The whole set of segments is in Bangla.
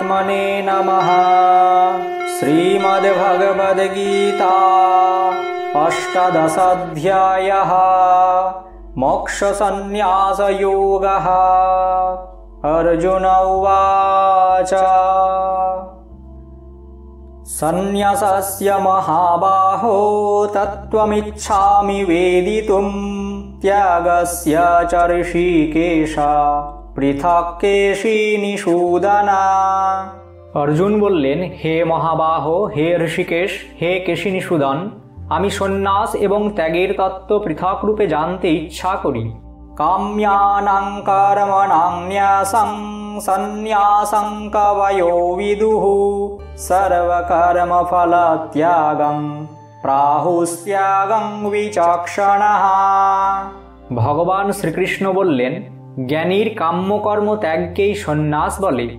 परमात्मने नमः। श्रीमद्भगवद्गीता अष्टादशाध्यायः मोक्षसंन्यासयोगः। अर्जुन उवाच संन्यासस्य महाबाहो तत्त्वमिच्छामि वेदितुं त्यागस्य च ऋषिकेश पृथक् केशिनिषूदन। अर्जुन बोललेन, हे महाबाहो, हे ऋषिकेश, हे केशिनिषूदन, আমি সন্ন্যাস এবং ত্যাগের তত্ত্ব পৃথক রূপে জানতে ইচ্ছা করি। काम्यानां कर्मणां न्यासं सन्न्यासं कवयो विदुः सर्वकर्मफलत्यागं प्राहुस्त्यागं विचक्षणः। ভগবান শ্রীকৃষ্ণ বললেন, জ্ঞানীর কাম্যকর্ম ত্যাগকেই সন্ন্যাস বলে,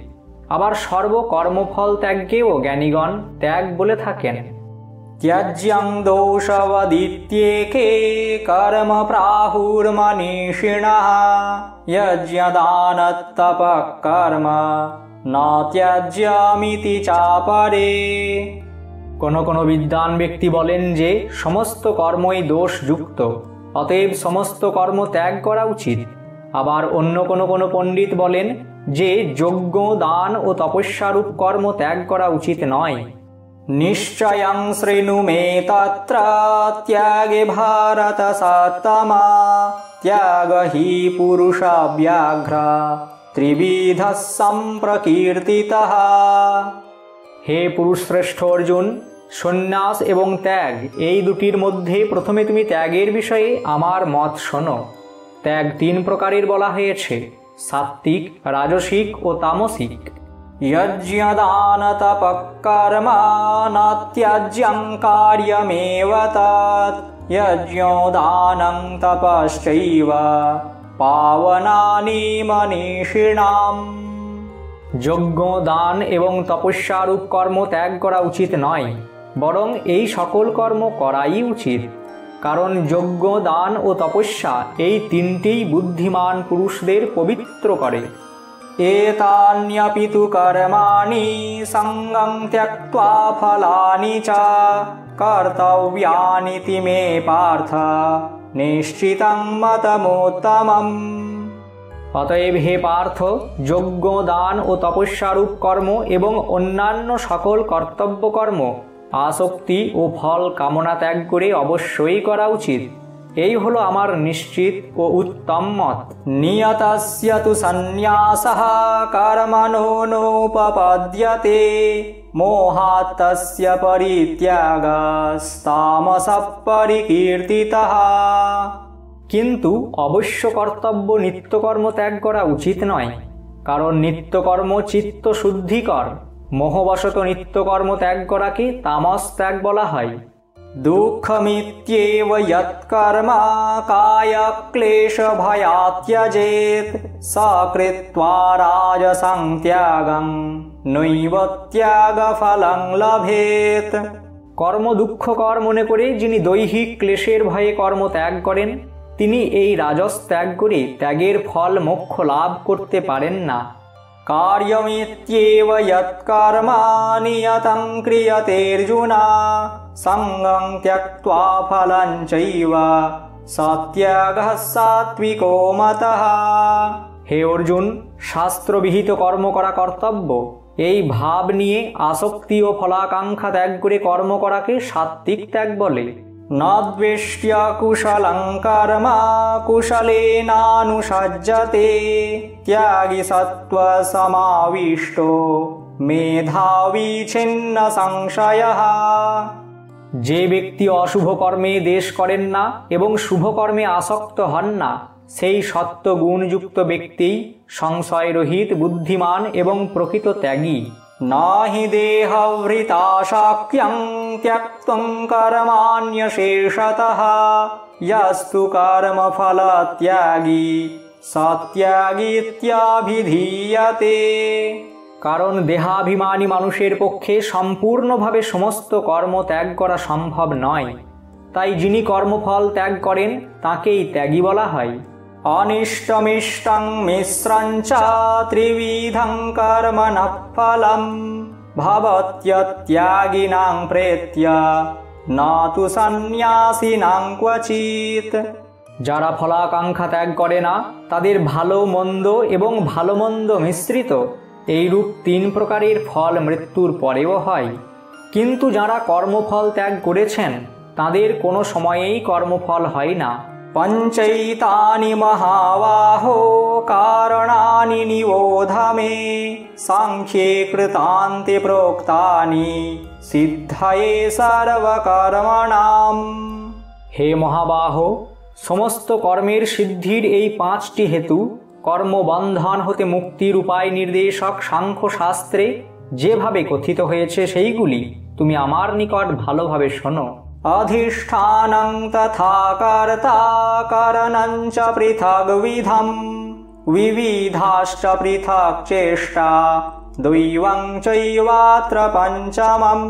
আবার সর্বকর্মফল ত্যাগকেও জ্ঞানীগণ ত্যাগ বলে থাকেন। त्यज्यं दोषवदित्येके कर्म प्राहुर्मनीषिणः यज्ञदानतपः कर्म न त्यज्यमिति चापरे। কোনো কোনো বিদ্বান ব্যক্তি বলেন যে সমস্ত কর্মই দোষযুক্ত, অতএব সমস্ত কর্ম ত্যাগ করা উচিত। আবার অন্য কোনো পণ্ডিত বলেন যে যজ্ঞ, দান ও তপস্যারূপ কর্ম ত্যাগ করা উচিত নয়। निश्चयं शृणु मे तत्र त्यागे भारत सत्तमा त्याग हि पुरुषव्याघ्र त्रिविधः सम्प्रकीर्तितः। হে পুরুষশ্রেষ্ঠ অর্জুন, সন্ন্যাস এবং ত্যাগ এই দুটির মধ্যে প্রথমে তুমি ত্যাগের বিষয়ে আমার মত শোনো। ত্যাগ তিন প্রকারের বলা হয়েছে, সাত্ত্বিক, রাজসিক ও তামসিক। यज्ञदानतपः कर्म न त्याज्यं कार्यमेव तत् यज्ञोदानं तपश्चैव पावनानि मनीषिणाम्। যজ্ঞ, দান এবং তপস্যারূপ কর্ম ত্যাগ করা উচিত নয়, বরং এই সকল কর্ম করাই উচিত, কারণ যজ্ঞ, দান ও তপস্যা এই তিনটিই বুদ্ধিমান পুরুষদের পবিত্র করে। एतान्यपि तु कर्माणि सङ्गं त्यक्त्वा फलानि च कर्तव्यानीति मे पार्थ निश्चितं मतमोत्तमम्। অতএব হে পার্থ, যজ্ঞ, দান ও তপস্যারূপ কর্ম এবং অন্যান্য সকল কর্তব্য কর্ম আসক্তি ও ফল কামনা ত্যাগ করে অবশ্যই করা উচিত। এই হলো আমার নিশ্চিত ও উত্তম মত। নিয়তস্য তু সন্ন্যাসঃ কর্মণো নোপপদ্যতে মোহাৎ তস্য পরিত্যাগস্তামসঃ পরিকীর্তিতঃ। কিন্তু অবশ্য কর্তব্য নিত্যকর্ম ত্যাগ করা উচিত নয়, কারণ নিত্যকর্ম চিত্ত শুদ্ধিকর। মোহবশত নিত্যকর্ম ত্যাগ করাকে তামস ত্যাগ বলা হয়। दुःखमित्येव यत्कर्म कायक्लेशभयात् त्यजेत् स कृत्वा राजसं त्यागं नैव त्यागफलं लभेत्। কর্ম দুঃখকর মনে করে যিনি দৈহিক ক্লেশের ভয়ে কর্ম ত্যাগ করেন, তিনি এই রাজস ত্যাগ করে ত্যাগের ফল মোক্ষ লাভ করতে পারেন না। कार्यमित्येव यत्कर्म नियतं क्रियतेऽर्जुन सङ्गं त्यक्त्वा फलं चैव सत्यागः सात्विको मतः। হে অর্জুন, শাস্ত্রবিহিত কর্ম করা কর্তব্য, এই ভাব নিয়ে আসক্তি ও ফলাকাঙ্ক্ষা ত্যাগ করে কর্ম করাকে সাত্ত্বিক ত্যাগ বলে। न द्वेष्ट्य कुशलं कर्म कुशलेनानुषज्यते त्यागी सत्त्वसमाविष्टो मेधावी छिन्न संशयः। যে ব্যক্তি অশুভ কর্মে দেশ করেন না এবং শুভ কর্মে আসক্ত হন না, সেই সত্ত্ব গুণযুক্ত ব্যক্তি সংশয়রহিত, বুদ্ধিমান এবং প্রকৃত ত্যাগী। नाहि देहवृता शाक्यं त्यक्तुं कर्माण्यशेषतः यस्तु कर्मफलत्यागी सत्यागीत्यभिधीयते। কারণ দেহাভিমানী মানুষের পক্ষে সম্পূর্ণভাবে সমস্ত কর্ম ত্যাগ করা সম্ভব নয়, তাই যিনি কর্মফল ত্যাগ করেন তাকেই ত্যাগী বলা হয়। अनिष्टमिष्टं मिश्रं च त्रिविधं कर्मणः फलं भवत्यत्यागिनां प्रेत्य न तु सन्न्यासिनां क्वचित्। যারা ফলাকাঙ্ক্ষা ত্যাগ করে না তাদের ভালো মন্দ এবং ভালো মন্দ মিশ্রিত এইরূপ 3 প্রকারের ফল মৃত্যুর পরেও হয়। কিন্তু যারা কর্মফল ত্যাগ করেছেন তাদের কোনো সময়েই কর্মফল হয় না। পঞ্চৈতানি মহাবাহো কারণানি নিবোধ মে সাংখ্যে কৃতান্তে প্रोक्तानि সিদ্ধয়ে সর্বকর্মণাম। হে মহাবাহ, সমস্ত কর্মের সিদ্ধির এই 5টি হেতু কর্মবন্ধন হতে মুক্তির উপায় নির্দেশক সাংখ্য শাস্ত্রে যেভাবে কথিত হয়েছে সেইগুলি তুমি আমার নিকট ভালোভাবে শোনো। अधिष्ठानं तथा कर्ता करणं च पृथग्विधं विविधाश्च पृथक् चेष्टा दैवं चैवात्र पञ्चमम्।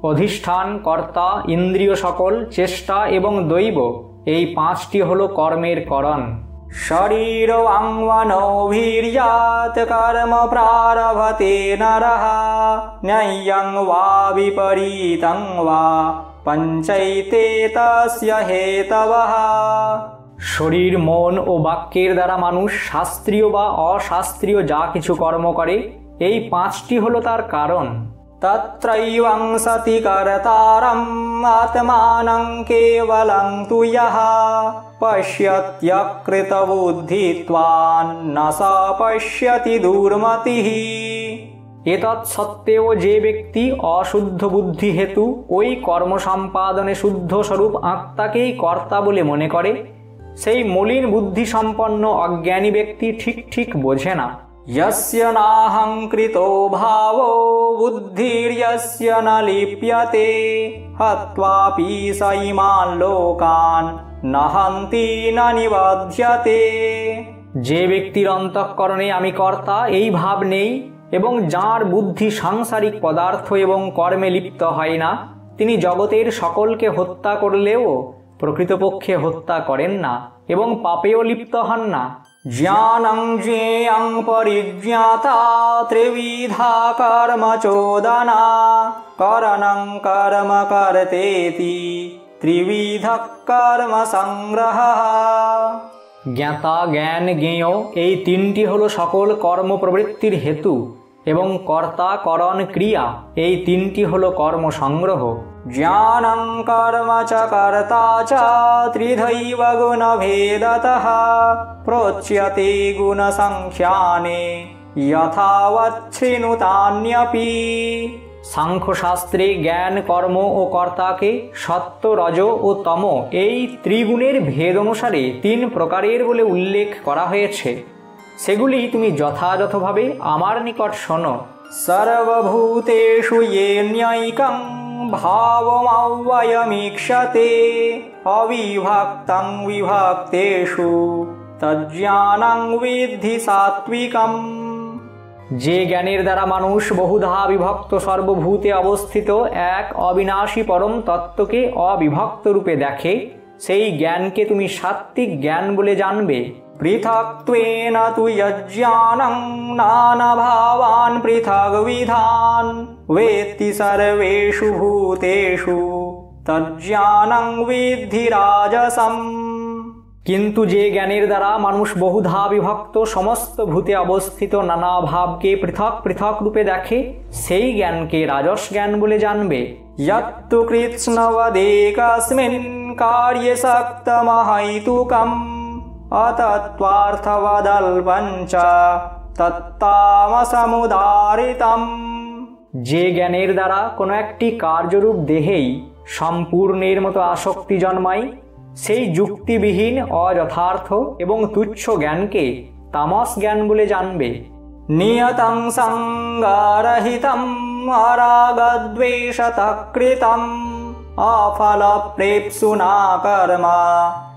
অধিষ্ঠান, কর্তা, ইন্দ্রিয় সকল, চেষ্টা এবং দৈব এই 5টি হলো কর্মের করণ। शरीरवाङ्मनोभिर्यात् कर्म प्रारभते नरः न्याय्यं वा विपरीतं वा পঞ্চৈতে তস্য হেতবঃ। শরীর, মন ও বাক্যের দ্বারা মানুষ শাস্ত্রীয় বা অশাস্ত্রীয় যা কিছু কর্ম করে এই 5টি হলো তার কারণ। তত্রৈবং সতি কর্তারম আত্মানং কেবলং তু ইয়ঃ পশ্যত্যকৃতবুদ্ধিত্বান ন স পশ্যতি দুর্মতিঃ। এতৎ সত্ত্বেও যে ব্যক্তি অশুদ্ধ বুদ্ধি হেতু ওই কর্ম সম্পাদনে শুদ্ধ স্বরূপ আত্মাকেই কর্তা বলে মনে করে সেই মলিন বুদ্ধি সম্পন্ন অজ্ঞানী ব্যক্তি ঠিক ঠিক বোঝে না। यस्य नाहंकृतो भावो बुद्धिर्यस्य न लिप्यते हत्वापि स इमान् लोकान् न हन्ति न निबध्यते। যে ব্যক্তির অন্তঃকরণে আমি কর্তা এই ভাব নেই এবং যার বুদ্ধি সাংসারিক পদার্থ এবং কর্মে লিপ্ত হয় না তিনি জগতের সকলকে হত্যা করলেও প্রকৃতপক্ষে হত্যা করেন না এবং পাপেও লিপ্ত হন না। ज्ञानं ज्ञेयं परिज्ञाता त्रिविधा कर्म चोदना करणं कर्म कर्तेति त्रिविधः कर्म संग्रहः। জ্ঞাতা, জ্ঞান, জ্ঞেয় এই 3টি হলো সকল কর্ম প্রবৃত্তির হেতু এবং কর্তা, করণ, ক্রিয়া এই 3টি হলো কর্ম সংগ্রহ। ज्ञानं कर्म च कर्ता च त्रिधैव गुणभेदतः प्रोच्यते गुणसंख्याने यथावच्छृणुतान्यपि। সাংখ্যশাস্ত্রে জ্ঞান, কর্ম ও কর্তাকে সত্য, রজ ও তম এই ত্রিগুণের ভেদ অনুসারে 3 প্রকারের বলে উল্লেখ করা হয়েছে সেগুলি তুমি যথাযথভাবে আমার নিকট শোনো। सर्वभूतेषु येन्यैकं भावमव्ययमीक्षते अविभक्तं विभक्तेषु तज्ज्ञानं विद्धि सात्विकम्। যে জ্ঞানের দ্বারা মানুষ বহুধা বিভক্ত সর্বভূতে অবস্থিত এক অবিনাশী পরম তত্ত্বকে অবিভক্ত রূপে দেখে সেই জ্ঞানকে তুমি সাত্ত্বিক জ্ঞান বলে জানবে। পৃথক্ত্বেন তু যজ্ঞানং নানাভাবান পৃথগ্বিধান বেত্তি সর্বেষু ভূতেষু তজ্জ্ঞানং বিদ্ধি রাজসম। কিন্তু যে জ্ঞানের দ্বারা মানুষ বহুধা বিভক্ত সমস্ত ভূতে অবস্থিত নানা ভাবকে পৃথক পৃথক রূপে দেখে সেই জ্ঞানকে রাজস জ্ঞান বলে জানবে। यत्तु कृत्स्नवदेकस्मिन् कार्ये सक्तमहैतुकम् अतत्त्वार्थवदल्पं च तत्तामसमुदारितम्। যে জ্ঞানের দ্বারা কোনো একটি কার্যরূপ দেহেই সম্পূর্ণের মতো আসক্তি জন্মায় সেই যুক্তিবিহীন অযথার্থ এবং তুচ্ছ জ্ঞানকে তামস জ্ঞান বলে জানবে। নিয়তং সংগারহিতম অরাগদ্বেষতঃ কৃতম অফলপ্রেপ্সুনা কর্ম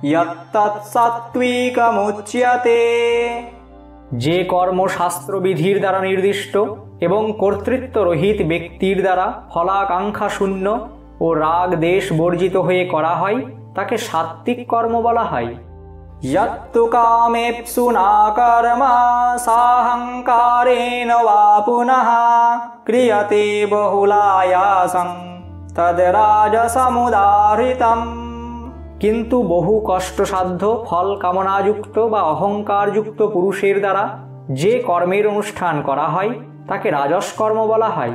যত্তৎ সাত্ত্বিকমুচ্যতে। যে কর্ম শাস্ত্রবিধির দ্বারা নির্দিষ্ট এবং কর্তৃত্ব রহিত ব্যক্তির দ্বারা ফলাকাঙ্ক্ষা শূন্য ও রাগ দেশ বর্জিত হয়ে করা হয় তাকে সাত্ত্বিক কর্ম বলা হয়। यत्तु कामेप्सुना कर्म साहंकारेण वा पुनः क्रियते बहुलायासं तद्राजसमुदाहृतम्। কিন্তু বহু কষ্টসাধ্য ফল কামনাযুক্ত বা অহংকারযুক্ত পুরুষের দ্বারা যে কর্মের অনুষ্ঠান করা হয় তাকে রাজস কর্ম বলা হয়।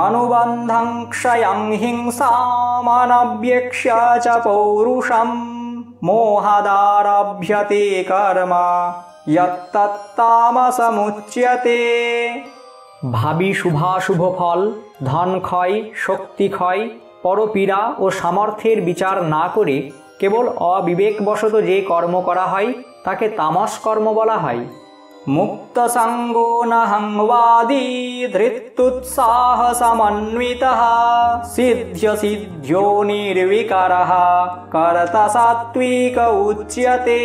अनुबन्धं क्षयं हिंसामनव्यक्ष्य च पौरुषं मोहादारभ्यते कर्म यत्तत्तामसमुच्यते। ভাবি শুভাশুভ ফল, ধন ক্ষয়, শক্তি ক্ষয়, পরপীড়া ও সামর্থ্যের বিচার না করে কেবল অবিবেকবশত যে কর্ম করা হয় তাকে তামস কর্ম বলা হয়। मुक्तसङ्गो नहंवादी धृत्युत्साहसमन्वितः सिद्ध्यसिद्ध्यो निर्विकारः कर्ता सात्विक उच्यते।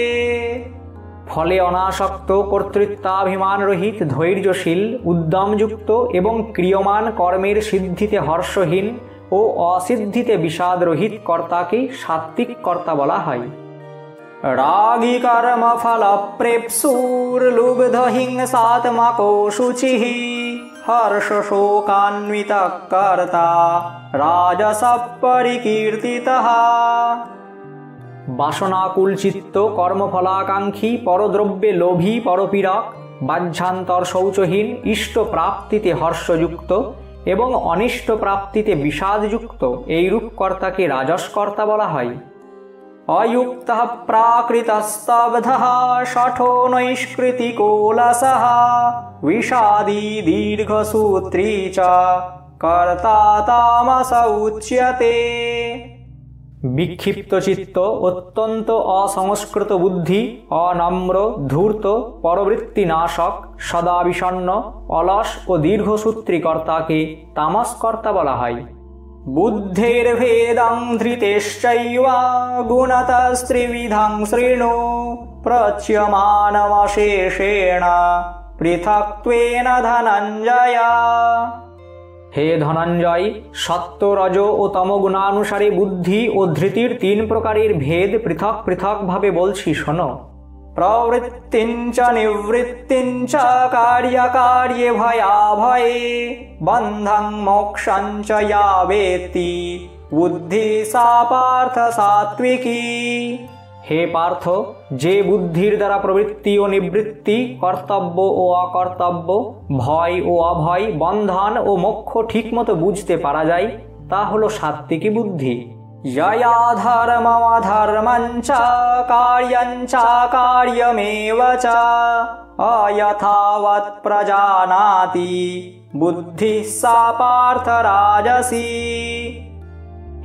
ফলে অনাসক্ত, কর্তৃত্বাভিমান রহিত, ধৈর্যশীল, উদ্যমযুক্ত এবং ক্রিয়মান কর্মের সিদ্ধিতে হর্ষহীন ও অসিদ্ধিতে বিষাদ রহিত কর্তাকে সাত্ত্বিক কর্তা বলা হয়। रागी कर्म फल प्रेप्सुर्लुब्ध हिंसात्मको शुचिः हर्ष शोकान्वित कर्ता राजसः परिकीर्तितः। বাসনাকুল চিত্ত, কর্মফলাকাঙ্ক্ষী, পরদ্রব্যে লোভী, পরপীড়ক, বাহ্যান্তর শৌচহীন, ইষ্ট প্রাপ্তিতে হর্ষযুক্ত এবং অনিষ্ট প্রাপ্তিতে বিষাদযুক্ত এইরূপ কর্তাকে রাজসকর্তা বলা হয়। अयुक्तः प्राकृतस्तब्धः शठो नैष्कृतिकोलसः विषादी दीर्घसूत्री च कर्ता तामस उच्यते। বিক্ষিপ্ত চিত্ত, অত্যন্ত অসংস্কৃত বুদ্ধি, অনম্র, ধূর্ত, পরবৃত্তি নাশক, সদা বিষণ্ণ, অলস ও দীর্ঘসূত্রী কর্তাকে তামস কর্তা বলা হয়। बुद्धेर्भेदं धृतेश्चैव गुणतस्त्रिविधं शृणु प्रच्यमानमशेषेण पृथक्त्वेन धनञ्जय। হে ধনঞ্জয়, সত্য, রজ ও তমগুণানুসারে বুদ্ধি ও ধৃতির 3 প্রকারের ভেদ পৃথক পৃথকভাবে বলছি শোনো। प्रवृत्तिं च निवृत्तिं च कार्यकार्ये भयाभये बन्धं मोक्षं च या वेत्ति बुद्धि सा पार्थ सात्विकी। হে পার্থ, যে বুদ্ধির দ্বারা প্রবৃত্তি ও নিবৃত্তি, কর্তব্য ও অকর্তব্য, ভয় ও অভয়, বন্ধন ও মোক্ষ ঠিকমতো বুঝতে পারা যায় তা হলো সাত্ত্বিকী বুদ্ধি। यया धर्ममधर्मं च कार्यं च कार्यमेव च अयथावत् प्रजानाति बुद्धिः सा पार्थ राजसी।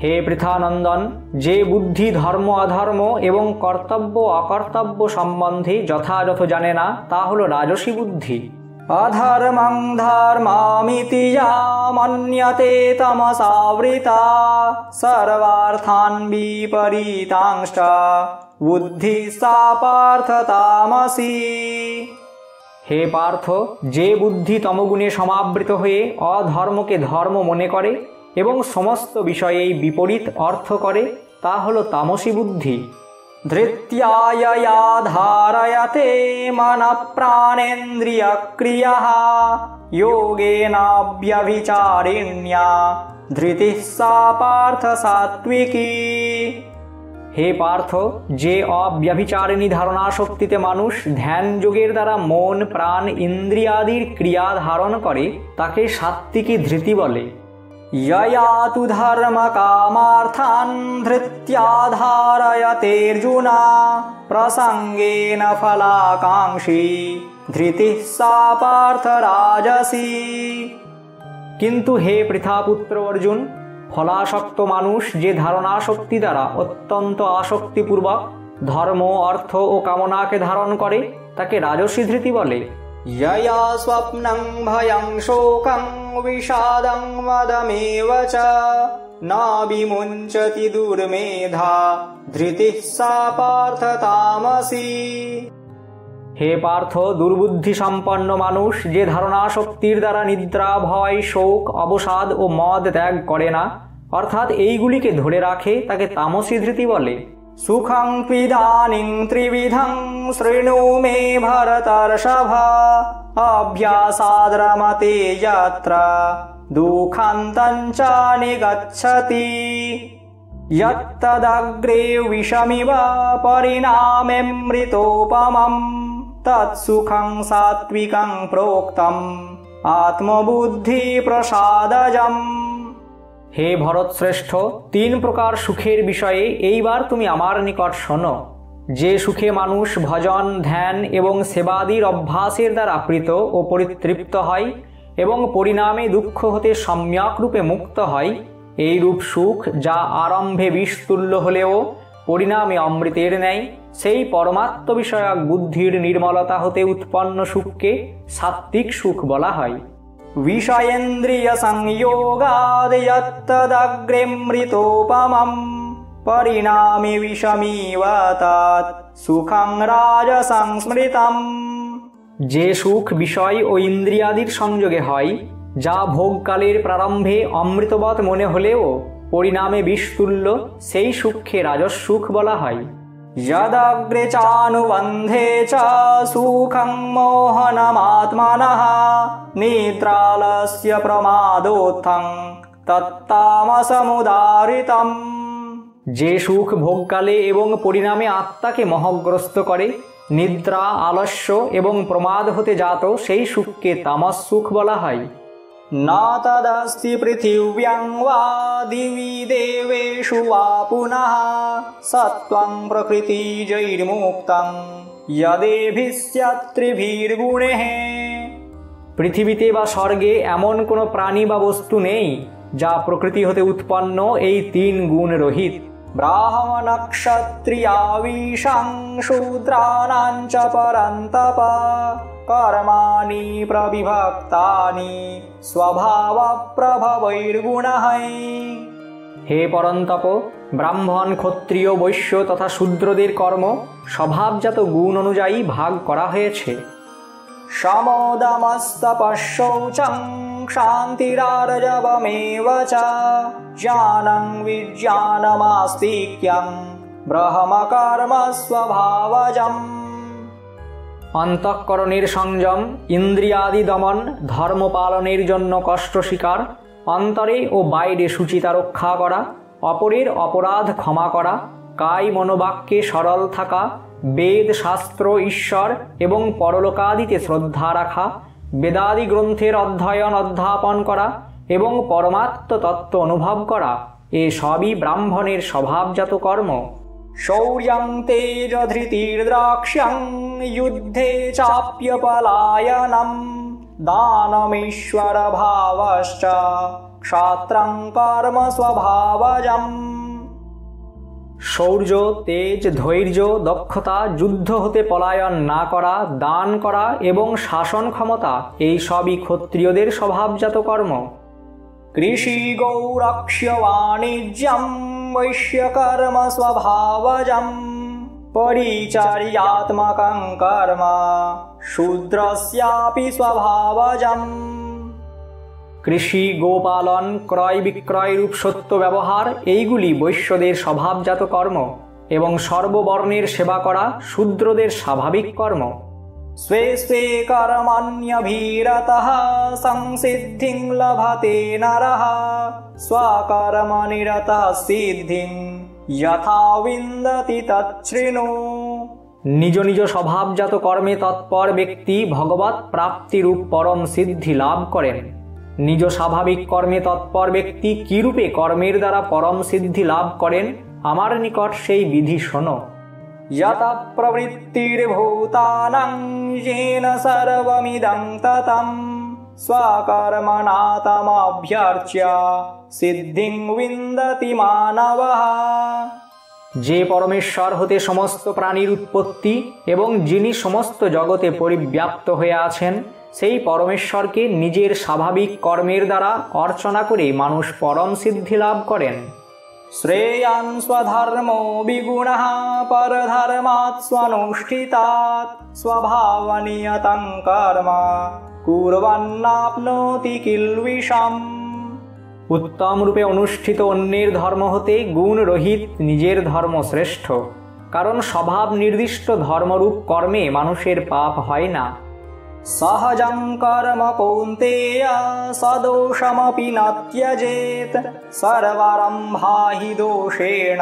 হে পৃথানন্দন, যে বুদ্ধি ধর্ম অধর্ম এবং কর্তব্য অকর্তব্য সম্বন্ধে যথাযথ জানে না তা হলো রাজসী বুদ্ধি। अधर्मं धर्ममिति या मन्यते तमसावृता सर्वार्थान् विपरीतांश्च बुद्धिः सा पार्थ तामसी। হে পার্থ, যে বুদ্ধি তমগুণে সমাবৃত হয়ে অধর্মকে ধর্ম মনে করে এবং সমস্ত বিষয়েই বিপরীত অর্থ করে তা হলো তামসী বুদ্ধি। धृत्यायया धारयते मनः प्राणेन्द्रियक्रियः योगेनाव्यभिचारिण्या धृतिः सा पार्थ सात्विकी। হে পার্থ, যে অব্যভিচারিণী ধারণা শক্তিতে মানুষ ধ্যান যোগের দ্বারা মন, প্রাণ, ইন্দ্রিয়াদির ক্রিয়া ধারণ করে তাকে সাত্ত্বিকী ধৃতি বলে। यया तु धर्मकामार्थान् धृत्या धारयतेऽर्जुन प्रसंगेन फलाकांक्षी धृतिः सा पार्थ राजसी। কিন্তু হে পৃথাপুত্র অর্জুন, ফলাসক্ত মানুষ যে ধারণা শক্তি দ্বারা অত্যন্ত আসক্তিপূর্বক ধর্ম, অর্থ ও কামনাকে ধারণ করে তাকে রাজসী ধৃতি বলে। यया स्वप्नं भयं शोकं विषादं मदमेव च न विमुञ्चति दुर्मेधा धृतिः सा पार्थ तामसी। হে পার্থ, দুর্বুদ্ধি সম্পন্ন মানুষ যে ধারণা শক্তির দ্বারা নিদ্রা, ভয়, শোক, অবসাদ ও মদ ত্যাগ করে না অর্থাৎ এইগুলিকে ধরে রাখে তাকে তামসী ধৃতি বলে। सुखं त्विदानीं त्रिविधं शृणु मे भरतर्षभ अभ्यासाद्रमते यत्र दुःखान्तं च निगच्छति यत्तदग्रे विषमिव परिणामेऽमृतोपमम् तत्सुखं सात्विकं प्रोक्तम् आत्मबुद्धि प्रसादजम्। হে ভরত শ্রেষ্ঠ, 3 প্রকার সুখের বিষয়ে এইবার তুমি আমার নিকট শোনো। যে সুখে মানুষ ভজন, ধ্যান এবং সেবাদির অভ্যাসের দ্বারা প্রীত ও পরিতৃপ্ত হয় এবং পরিণামে দুঃখ হতে সম্যক রূপে মুক্ত হয়, এই রূপ সুখ যা আরম্ভে বিষতুল্য হলেও পরিণামে অমৃতের ন্যায়, সেই পরমাত্ম বিষয়ক বুদ্ধির নির্মলতা হতে উৎপন্ন সুখকে সাত্ত্বিক সুখ বলা হয়। विषयेन्द्रिय संयोगाद् यत्तदग्रेऽमृतोपमम् परिणामे विषमिव तत् सुखं राजसं स्मृतम्। যে সুখ বিষয় ও ইন্দ্রিয়াদির সংযোগে হয়, যা ভোগকালের প্রারম্ভে অমৃতবৎ মনে হলেও পরিণামে বিষতুল্য, সেই সুখকে রাজসুখ বলা হয়। यदग्रे चानुबन्धे च सुखं मोहनमात्मनः निद्रालस्य प्रमादोत्थं तत्तामसमुदारितम्। যে সুখ ভোগকালে এবং পরিণামে আত্মাকে মোহগ্রস্ত করে, নিদ্রা, আলস্য এবং প্রমাদ হতে জাত, সেই সুখকে তামস সুখ বলা হয়। न तदस्ति पृथिव्यां वा दिवि देवेषु वा पुनः सत्त्वं प्रकृतिजैर्मुक्तं यदेभिस्त्रिभिर्गुणैः। পৃথিবীতে বা স্বর্গে এমন কোনো প্রাণী বা বস্তু নেই যা প্রকৃতি হতে উৎপন্ন এই 3 গুণ রহিত। ब्राह्मणक्षत्रियावीशां शूद्राणां च परन्तप कर्माणि प्रविभक्तानि स्वभावप्रभवैर्गुणैः। হে পরন্তপ, ব্রাহ্মণ, ক্ষত্রিয়, বৈশ্য তথা শূদ্রদের কর্ম স্বভাবজাত গুণ অনুযায়ী ভাগ করা হয়েছে। शमोदमस्तपःशौचं क्षान्तिरार्जवमेव च ज्ञानं विज्ञानमास्तिक्यं ब्रह्मकर्म स्वभावजम्। অন্তঃকরণের সংযম, ইন্দ্রিয়াদি দমন, ধর্ম পালনের জন্য কষ্ট স্বীকার, অন্তরে ও বাইরে শুচিতা রক্ষা করা, অপরের অপরাধ ক্ষমা করা, কায় মনোবাক্যে সরল থাকা, বেদ, শাস্ত্র, ঈশ্বর এবং পরলোকাদিতে শ্রদ্ধা রাখা, বেদাদি গ্রন্থের অধ্যয়ন অধ্যাপন করা এবং পরমাত্ম তত্ত্ব অনুভব করা, এ সবই ব্রাহ্মণের স্বভাবজাত কর্ম। शौर्यं तेजधृतिर्द्राक्ष्यं युद्धे चाप्यपलायनं दानमीश्वरभावश्च क्षात्रं कर्म स्वभावजम्। শৌর্য, তেজ, ধৈর্য, দক্ষতা, যুদ্ধ হতে পলায়ন না করা, দান করা এবং শাসন ক্ষমতা, এই সবই ক্ষত্রিয়দের স্বভাবজাত কর্ম। कृषि गौरक्ष्य वाणिज्यं वैश्यकर्म स्वभावजम् परिचर्यात्मकं कर्म शूद्रस्यापि स्वभावजम्। কৃষি, গোপালন, ক্রয় বিক্রয় রূপ সত্য ব্যবহার, এইগুলি বৈশ্যদের স্বভাবজাত কর্ম এবং সর্ববর্ণের সেবা করা শূদ্রদের স্বাভাবিক কর্ম। स्वे स्वे कर्मण्यभिरतः संसिद्धिं लभते नरः स्वकर्मनिरतः सिद्धिं यथा विन्दति तच्छृणु। নিজ নিজ স্বভাবজাত কর্মে তৎপর ব্যক্তি ভগবৎ প্রাপ্তিরূপ পরম সিদ্ধি লাভ করেন। নিজ স্বাভাবিক কর্মে তৎপর ব্যক্তি কিরূপে কর্মের দ্বারা পরম সিদ্ধি লাভ করেন, আমার নিকট সেই বিধি শোনো। यतः प्रवृत्तिर्भूतानां येन सर्वमिदं ततं स्वकर्मणा तमभ्यर्च्य सिद्धिं विन्दति मानवः। যে পরমেশ্বর হতে সমস্ত প্রাণীর উৎপত্তি এবং যিনি সমস্ত জগতে পরিব্যাপ্ত হয়ে আছেন, সেই পরমেশ্বরকে নিজের স্বাভাবিক কর্মের দ্বারা অর্চনা করে মানুষ পরম সিদ্ধি লাভ করেন। श्रेयान् स्वधर्मो विगुणः परधर्मात् स्वनुष्ठितात् स्वभावनियतं कर्म कुर्वन्नाप्नोति किल्बिषम्। উত্তম রূপে অনুষ্ঠিত অন্যের ধর্ম হতে গুণ রহিত নিজের ধর্ম শ্রেষ্ঠ, কারণ স্বভাব নির্দিষ্ট ধর্মরূপ কর্মে মানুষের পাপ হয় না। सहजं कर्म कौन्तेय सदोषमपि न त्यजेत् सर्वारम्भा हि दोषेण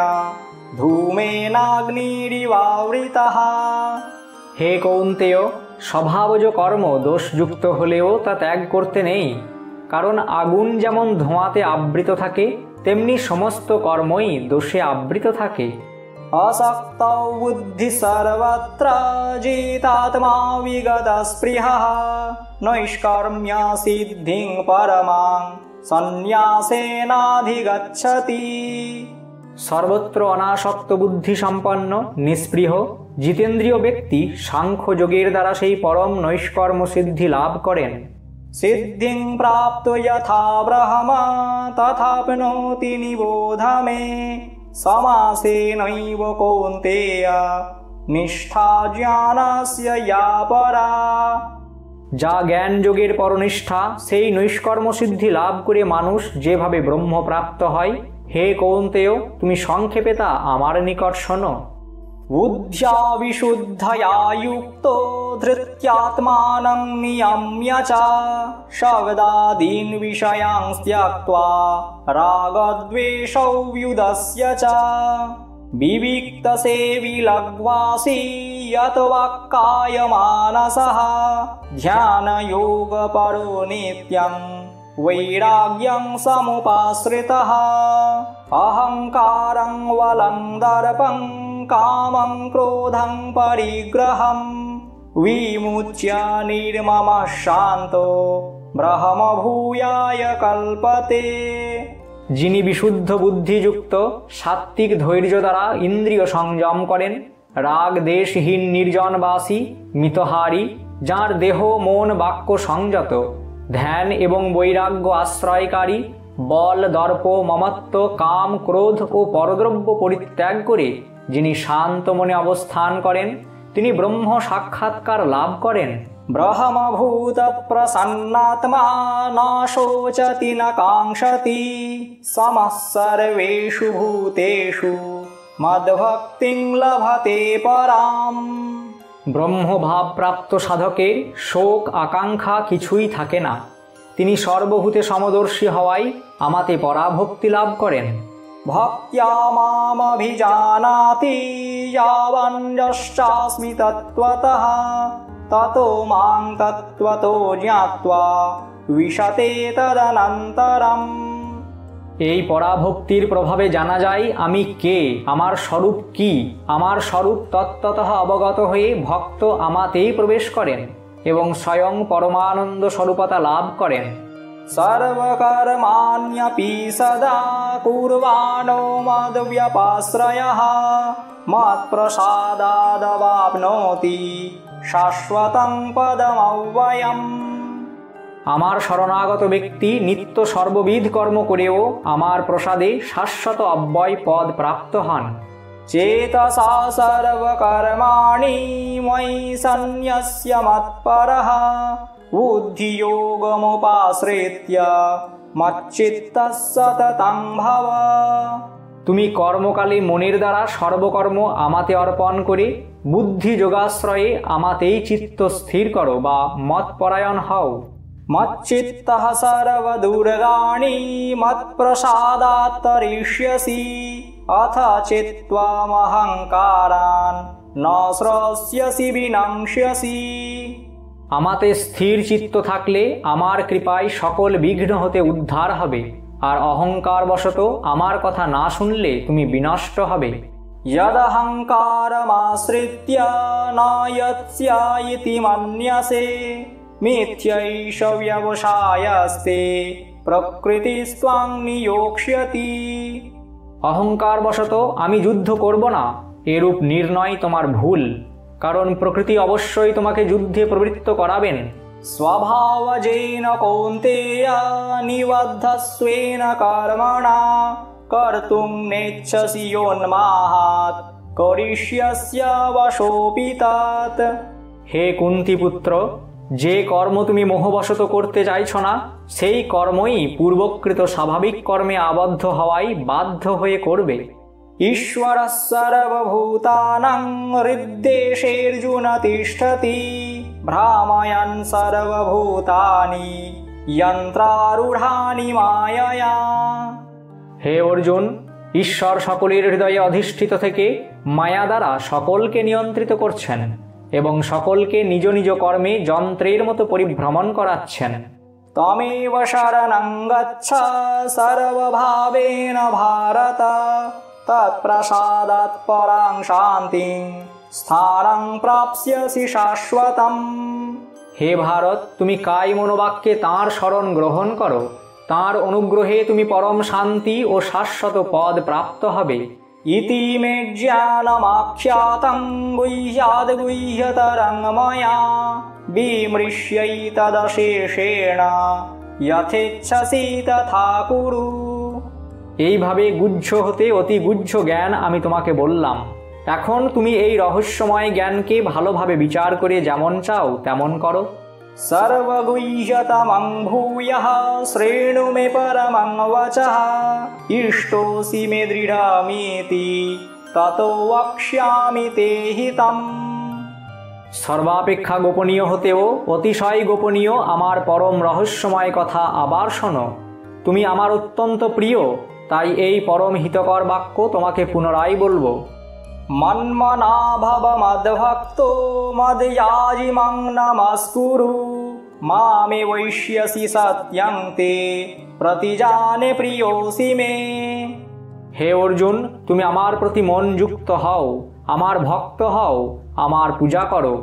धूमेनाग्निरिवावृतः। হে কৌন্তেয়, স্বভাবজ কর্ম দোষযুক্ত হলেও তা ত্যাগ করতে নেই, কারণ আগুন যেমন ধোঁয়াতে আবৃত থাকে তেমনি সমস্ত কর্মই দোষে আবৃত থাকে। असक्तौ बुद्धि सर्वत्र जितात्मा विगतस्पृहः नैष्कर्म्य सिद्धिं परमां सन्न्यासेनाधिगच्छति। সর্বত্র অনাসক্ত বুদ্ধি সম্পন্ন নিষ্পৃহ জিতেন্দ্রীয় ব্যক্তি সাংখ্য যোগের দ্বারা সেই পরম নৈষ্কর্ম সিদ্ধি লাভ করেন। सिद्धिं प्राप्तो यथा ब्रह्मा तथाप्नोति निबोध मे समासेनैव कौन्तेय निष्ठा ज्ञानस्य या परा। যা জ্ঞান যোগের পরনিষ্ঠা সেই নৈষ্কর্ম সিদ্ধি লাভ করে মানুষ যেভাবে ব্রহ্মপ্রাপ্ত হয়, হে কৌন্তেয়, তুমি সংক্ষেপে তা আমার নিকট শোনো। बुद्ध्या विशुद्धया युक्तो धृत्यात्मानं नियम्य च शब्दादीन् विषयान् त्यक्त्वा रागद्वेषौ व्युदस्य च विविक्तसेवी लग्वासी यत वाक्कायमानसः ध्यानयोगपरो नित्यं वैराग्यं समुपाश्रितः अहङ्कारं वलं दर्पं कामं क्रोधं परिग्रहं विमुच्य निर्ममः शान्तो ब्रह्मभूयाय कल्पते। যিনি বিশুদ্ধ বুদ্ধিযুক্ত সাত্ত্বিক ধৈর্য দ্বারা ইন্দ্রিয় সংযম করেন, রাগ দেশহীন নির্জনবাসী মিতহারী, যার দেহ মন বাক্য সংযত, ধ্যান এবং বৈরাগ্য আশ্রয়কারী, বল দর্প মমত্ব কাম ক্রোধ ও পরদ্রব্য পরিত্যাগ করে যিনি শান্ত মনে অবস্থান করেন, তিনি ব্রহ্ম সাক্ষাৎকার লাভ করেন। ब्रह्मभूत प्रसन्नात्मा न शोचति न काङ्क्षति समः सर्वेषु भूतेषु मद्भक्तिं लभते पराम्। ব্রহ্মভাব প্রাপ্ত সাধকের শোক আকাঙ্ক্ষা কিছুই থাকে না, তিনি সর্বভূতে সমদর্শী হওয়ায় আমাতে পরাভক্তি লাভ করেন। भक्त्या मामभिजानाति यावन्यश्चास्मि तत्त्वतः ततो मां तत्त्वतो ज्ञात्वा विशते तदनन्तरम्। এই পরাভক্তির প্রভাবে জানা যায় আমি কে, আমার স্বরূপ কি। আমার স্বরূপ তত্ত্বতঃ অবগত হয়ে ভক্ত আমাতেই প্রবেশ করেন এবং স্বয়ং পরমানন্দ স্বরূপতা লাভ করেন। सर्वकर्माण्यपि सदा कुर्वाणो मद्व्यपाश्रयः मत्प्रसादादवाप्नोति शाश्वतं पदमव्ययम्। আমার শরণাগত ব্যক্তি নিত্য সর্ববিধ কর্ম করেও আমার প্রসাদে শাশ্বত অব্যয় পদ প্রাপ্ত হন। चेतसा सर्वकर्माणि मयि सन्न्यस्य मत्परः बुद्धियोगमुपाश्रित्य मच्चित्तः सततं भव। তুমি কর্মকালে মনের দ্বারা সর্বকর্ম আমাতে অর্পণ করে বুদ্ধি যোগাশ্রয়ে আমাতেই চিত্ত স্থির করো বা মৎপরায়ণ হও। मच्चित्तः सर्वदुर्गाणि मत्प्रसादात् तरिष्यसि अथ चित्त्वामहङ्कारान् न श्रस्यसि विनङ्क्ष्यसि। আমাতে স্থির চিত্ত থাকলে আমার কৃপায় সকল বিঘ্ন হতে উদ্ধার হবে, আর অহংকার বশত আমার কথা না শুনলে তুমি বিনষ্ট হবে। यदहङ्कारमाश्रित्य न यत्स्यायिति मन्यसे मिथ्यैष व्यवसायस्ते प्रकृतिस्त्वां नियोक्ष्यति। অহংকার বশত আমি যুদ্ধ করব না, এরূপ নির্ণয় তোমার ভুল, কারণ প্রকৃতি অবশ্যই তোমাকে যুদ্ধে প্রবৃত্ত করাবেন। स्वभावजेन कौन्तेय निबद्धस्वेन कर्मणा कर्तुं नेच्छसि योन्माहात् करिष्यस्य वशोऽपि तत्। হে কুন্তিপুত্র, যে কর্ম তুমি মোহবশত করতে চাইছো না সেই কর্মই পূর্বকৃত স্বাভাবিক কর্মে আবদ্ধ হওয়াই বাধ্য হয়ে করবে। ঈশ্বরः সর্বভূতানাং হৃদ্দেশেऽর্জুন তিষ্ঠতি ভ্রাময়न् সর্বভূতানি যন্ত্রারূঢ়ানি মায়য়া। হে অর্জুন, ঈশ্বর সকলের হৃদয়ে অধিষ্ঠিত থেকে মায়া দ্বারা সকলকে নিয়ন্ত্রিত করছেন এবং সকলকে নিজ নিজ কর্মে যন্ত্রের মতো পরিভ্রমণ করাচ্ছেন। তমেব শরণং গচ্ছ সর্বভাবেন ভারত তৎপ্রসাদাৎ পরাং শান্তিং স্থানং প্রাপ্স্যসি শাশ্বতম। হে ভারত, তুমি কায় মনোবাক্যে তাঁর শরণ গ্রহণ করো, তাঁর অনুগ্রহে তুমি পরম শান্তি ও শাশ্বত পদ প্রাপ্ত হবে। ইতি মে জ্ঞানমাখ্যাতং গুহ্যাদ্ গুহ্যতরং ময়া বিমৃশ্যৈতদশেষেণ যথেচ্ছসি তথা কুরু। এইভাবে গুহ্য হতে অতি গুহ্য জ্ঞান আমি তোমাকে বললাম। এখন তুমি এই রহস্যময় জ্ঞানকে ভালোভাবে বিচার করে যেমন চাও তেমন করো। সর্বগুহ্যতমং ভূয়ঃ শ্রেণু মে পরমং বচঃ ইষ্টোসি মে দৃঢ়মিতি ততো বক্ষ্যামি তে হিতম। সর্বাপেক্ষা গোপনীয় হতেও অতিশয় গোপনীয় আমার পরম রহস্যময় কথা আবার শোনো। তুমি আমার অত্যন্ত প্রিয়, তাই এই পরম হিতকর বাক্য তোমাকে পুনরায় বলবো। মন্মনা ভব মদ্ভক্তো মদ্যাজি মাং নমস্কুরু মামে বৈষ্যসি সত্যং তে প্রতিজানে প্রিয়োসি মে। হে অর্জুন, তুমি আমার প্রতি মন যুক্ত হও, আমার ভক্ত হও, আমার পূজা করো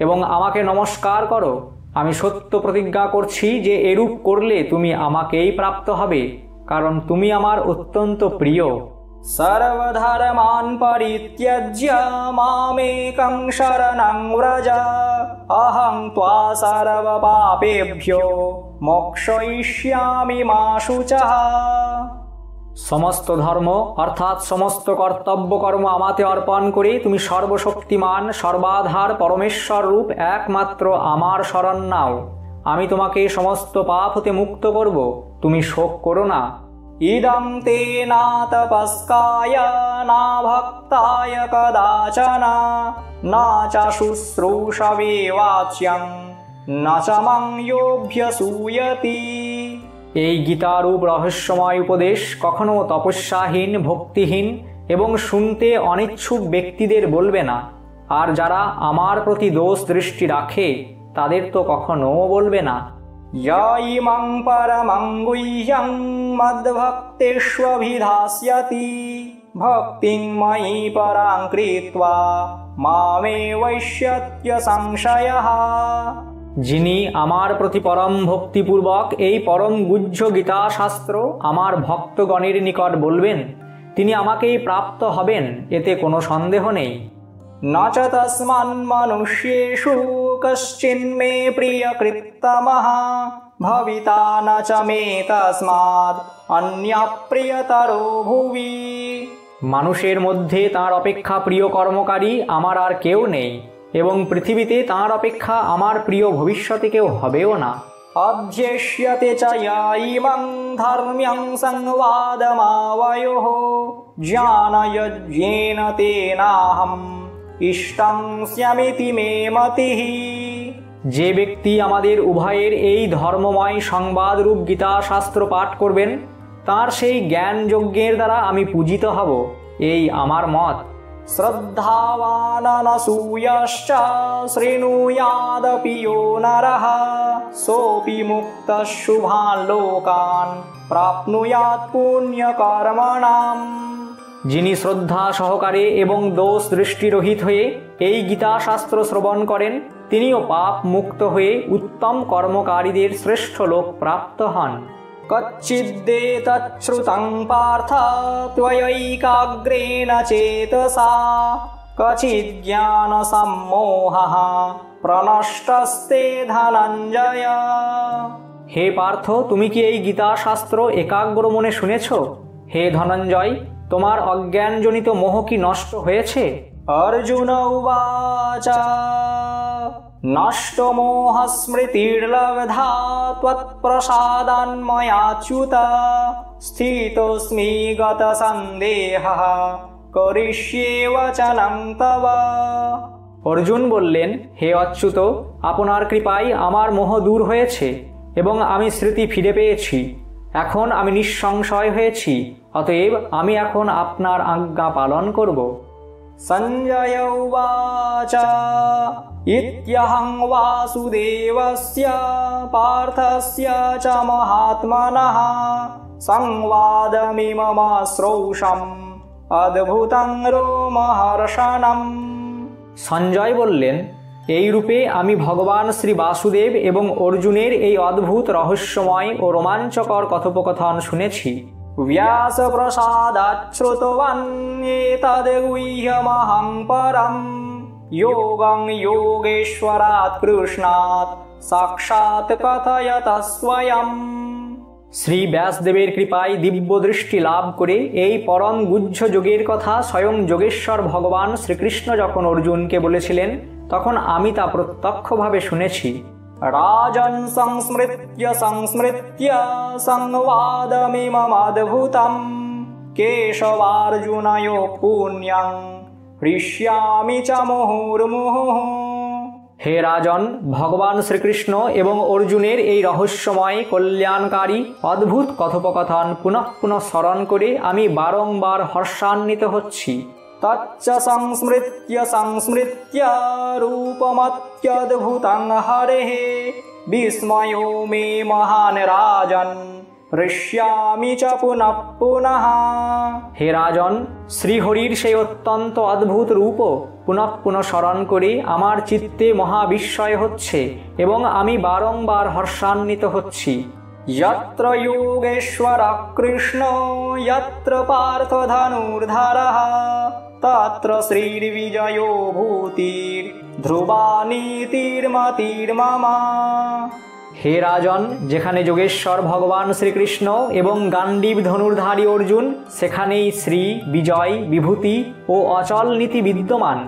এবং আমাকে নমস্কার করো। আমি সত্য প্রতিজ্ঞা করছি যে এরূপ করলে তুমি আমাকেই প্রাপ্ত হবে, কারণ তুমি আমার অত্যন্ত প্রিয়। সর্বধর্মাन् পরিত্যজ্য মামেকং শরণং ব্রজ অহং ত্বা সর্বপাপেভ্যো মোক্ষয়িষ্যামি মা শুচঃ। সমস্ত ধর্ম অর্থাৎ সমস্ত কর্তব্য কর্ম আমাতে অর্পণ করে তুমি সর্বশক্তিমান সর্বাধার পরমেশ্বর রূপ একমাত্র আমার শরণ নাও। আমি তোমাকে সমস্ত পাপ হতে মুক্ত করব, তুমি শোক করো না। ইদং তে না তপস্কায় না ভক্তায় কদাচন না চ শুশ্রূষবে বাচ্যং না চ মাং যোऽভ্যসূয়তি। এই গীতারূপ রহস্যময় উপদেশ কখনো তপস্যাহীন, ভক্তিহীন এবং শুনতে অনিচ্ছুক ব্যক্তিদের বলবে না, আর যারা আমার প্রতি দোষ দৃষ্টি রাখে তাদের তো কখনো বলবে না। য় ইমং পরমং গুহ্যং মদ্ভক্তেষ্বভিধাস্যতি ভক্তিং ময়ি পরাং কৃত্বা মামে বৈষ্যত্য সংশয়ঃ। যিনি আমার প্রতি পরম ভক্তিপূর্বক এই পরম গুহ্য গীতা শাস্ত্র আমার ভক্তগণের নিকট বলবেন, তিনি আমাকেই প্রাপ্ত হবেন, এতে কোনো সন্দেহ নেই। ন চ তস্মান্ মনুষ্যেষু কশ্চিন্মে প্রিয়কৃত্তমঃ ভবিতা ন চ মে তস্মাদ্ অন্যঃ প্রিয়তরো ভুবি। মানুষের মধ্যে তাঁর অপেক্ষা প্রিয় কর্মকারী আমার আর কেউ নেই এবং পৃথিবীতে তাঁর অপেক্ষা আমার প্রিয় ভবিষ্যতে কেউ হবেও না। অধ্যেষ্যতে চ য় ইমং ধর্ম্যং সংবাদমাবয়োঃ জ্ঞানযজ্ঞেন তেনাহম ইষ্টং স্যামিতি মে মতিঃ। যে ব্যক্তি আমাদের উভয়ের এই ধর্মময় সংবাদরূপ গীতা শাস্ত্র পাঠ করবেন, তার সেই জ্ঞান যজ্ঞের দ্বারা আমি পূজিত হব, এই আমার মত। শ্রদ্ধাবাননসূয়শ্চ শৃণুয়াদপি यो নরঃ সোপি মুক্তঃ শুভান লোকান প্রাপ্নুয়াৎ পুণ্যকর্মণাম। যিনি শ্রদ্ধা সহকারে এবং দোষ দৃষ্টিরহিত হয়ে এই গীতা শাস্ত্র শ্রবণ করেন, তিনিও পাপ মুক্ত হয়ে উত্তম কর্মকারীদের শ্রেষ্ঠ লোক প্রাপ্ত হন। কচ্চিদ্দেতচ্ছ্রুতং পার্থ ত্বয়ৈকাগ্রেণ চেতসা কচিজ্ঞানসম্মোহঃ প্রনষ্টস্তে ধনঞ্জয়। হে পার্থ, তুমি কি এই গীতা শাস্ত্র একাগ্র মনে শুনেছ? হে ধনঞ্জয়, তোমার অজ্ঞানজনিত মোহ কি নষ্ট হয়েছে? अर्जुन उवाच नष्टमोहस्मृतिर्लब्धा त्वत्प्रसादान्मयाच्युत स्थितोऽस्मि गतसन्देहः करिष्ये वचनं तव। অর্জুন বললেন, হে অচ্যুত, আপনার কৃপায় আমার মোহ দূর হয়েছে এবং আমি স্মৃতি ফিরে পেয়েছি। এখন আমি নিঃসংশয় হয়েছি, অতএব আমি এখন আপনার আজ্ঞা পালন করব। সঞ্জয় উবাচ ইত্যহং বাসুদেবস্য পার্থস্য চ মহাত্মনঃ সংবাদমিমমাশ্রৌষম অদ্ভুতং রোমহর্ষণম। সঞ্জয় বললেন, এই রূপে আমি ভগবান শ্রী বাসুদেব এবং অর্জুনের এই অদ্ভুত রহস্যময় ও রোমাঞ্চকর কথোপকথন শুনেছি। व्यास प्रसादात् श्रुतवान् एतद्गुह्यमहं परं योगं योगेश्वरात् कृष्णात् साक्षात् कथयत स्वयं। শ্রী ব্যাসদেবের কৃপায় দিব্য দৃষ্টি লাভ করে এই পরম গুহ্য যোগের কথা স্বয়ং যোগেশ্বর ভগবান শ্রীকৃষ্ণ যখন অর্জুনকে বলেছিলেন, তখন আমি তা প্রত্যক্ষভাবে শুনেছি। राजन् संस्मृत्य संस्मृत्य संवादमिममद्भुतं केशवार्जुनयोः पुण्यं हृष्यामि च मुहुर्मुहुः। হে রাজন, ভগবান শ্রীকৃষ্ণ এবং অর্জুনের এই রহস্যময় কল্যাণকারী অদ্ভুত কথোপকথন পুনঃ পুনঃ স্মরণ করে আমি বারংবার হর্ষান্বিত হচ্ছি। तच्च संस्मृत्य संस्मृत्य रूपमत्यद्भुतं हरेः विस्मयो मे महान् राजन् हृष्यामि च पुनः पुनः। হে রাজন, শ্রীহরির সেই অত্যন্ত অদ্ভুত রূপ পুনঃ পুনঃ স্মরণ করে আমার চিত্তে মহাবিস্ময় হচ্ছে এবং আমি বারংবার হর্ষান্বিত হচ্ছি। यत्र योगेश्वरः कृष्णो यत्र पार्थो धनुर्धरः तत्र श्रीर्विजयो भूतिर्ध्रुवा नीतिर्मतिर्मम। হে রাজন, যেখানে যোগেশ্বর ভগবান শ্রীকৃষ্ণ এবং গাণ্ডীব ধনুর্ধারী অর্জুন, সেখানেই শ্রী, বিজয়, বিভূতি ও অচল নীতি বিদ্যমান,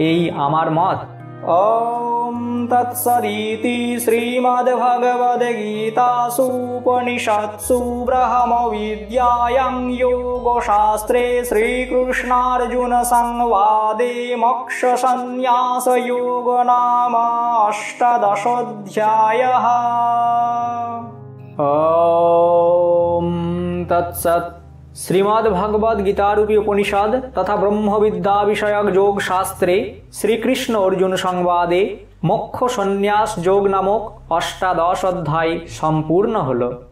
এই আমার মত। ॐ तत्सदिति श्रीमद्भगवद्गीतासूपनिषत्सु ब्रह्मविद्यायां योगशास्त्रे श्रीकृष्णार्जुनसंवादे मोक्षसंन्यासयोगो नाम 18 ॐ तत्सत्। श्रीमद् भगवद गीतारूपी उपनिषद तथा ब्रह्म विद्या विषयक योग शास्त्रे श्रीकृष्ण अर्जुन संवादे मोक्ष संन्यास योग नामक 18 अध्याय सम्पूर्ण हलो।